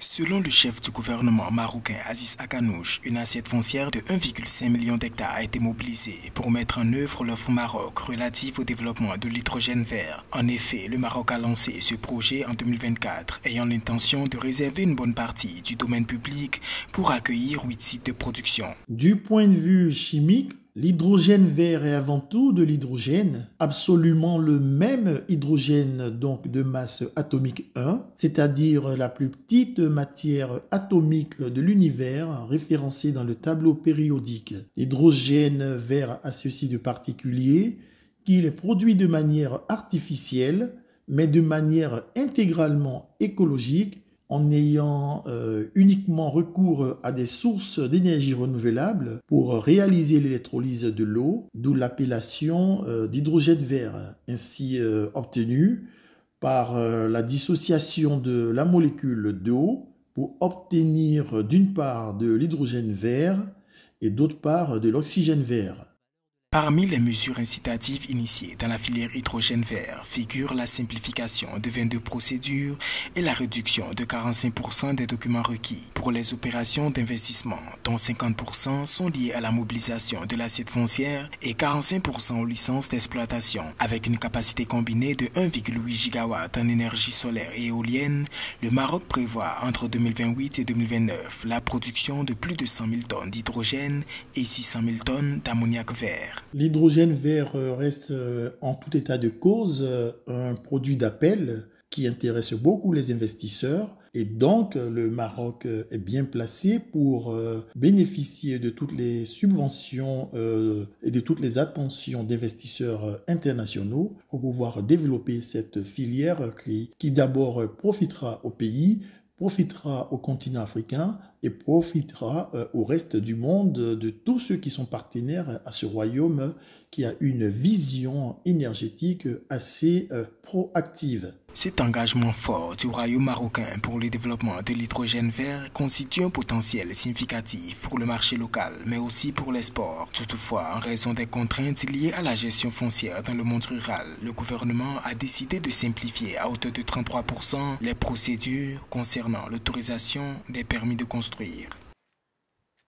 Selon le chef du gouvernement marocain Aziz Akanouche, une assiette foncière de 1,5 million d'hectares a été mobilisée pour mettre en œuvre l'offre Maroc relative au développement de l'hydrogène vert. En effet, le Maroc a lancé ce projet en 2024, ayant l'intention de réserver une bonne partie du domaine public pour accueillir 8 sites de production. Du point de vue chimique, l'hydrogène vert est avant tout de l'hydrogène, absolument le même hydrogène donc de masse atomique 1, c'est-à-dire la plus petite matière atomique de l'univers référencée dans le tableau périodique. L'hydrogène vert a ceci de particulier qu'il est produit de manière artificielle, mais de manière intégralement écologique, en ayant uniquement recours à des sources d'énergie renouvelable pour réaliser l'électrolyse de l'eau, d'où l'appellation d'hydrogène vert, ainsi obtenu par la dissociation de la molécule d'eau pour obtenir d'une part de l'hydrogène vert et d'autre part de l'oxygène vert. Parmi les mesures incitatives initiées dans la filière hydrogène vert figure la simplification de 22 procédures et la réduction de 45% des documents requis pour les opérations d'investissement, dont 50% sont liés à la mobilisation de l'assiette foncière et 45% aux licences d'exploitation. Avec une capacité combinée de 1,8 gigawatt en énergie solaire et éolienne, le Maroc prévoit entre 2028 et 2029 la production de plus de 100 000 tonnes d'hydrogène et 600 000 tonnes d'ammoniac vert. L'hydrogène vert reste en tout état de cause un produit d'appel qui intéresse beaucoup les investisseurs et donc le Maroc est bien placé pour bénéficier de toutes les subventions et de toutes les attentions d'investisseurs internationaux pour pouvoir développer cette filière qui d'abord profitera au pays, profitera au continent africain et profitera au reste du monde, de tous ceux qui sont partenaires à ce royaume qui a une vision énergétique assez proactive. Cet engagement fort du royaume marocain pour le développement de l'hydrogène vert constitue un potentiel significatif pour le marché local, mais aussi pour l'export. Toutefois, en raison des contraintes liées à la gestion foncière dans le monde rural, le gouvernement a décidé de simplifier à hauteur de 33% les procédures concernant l'autorisation des permis de construire.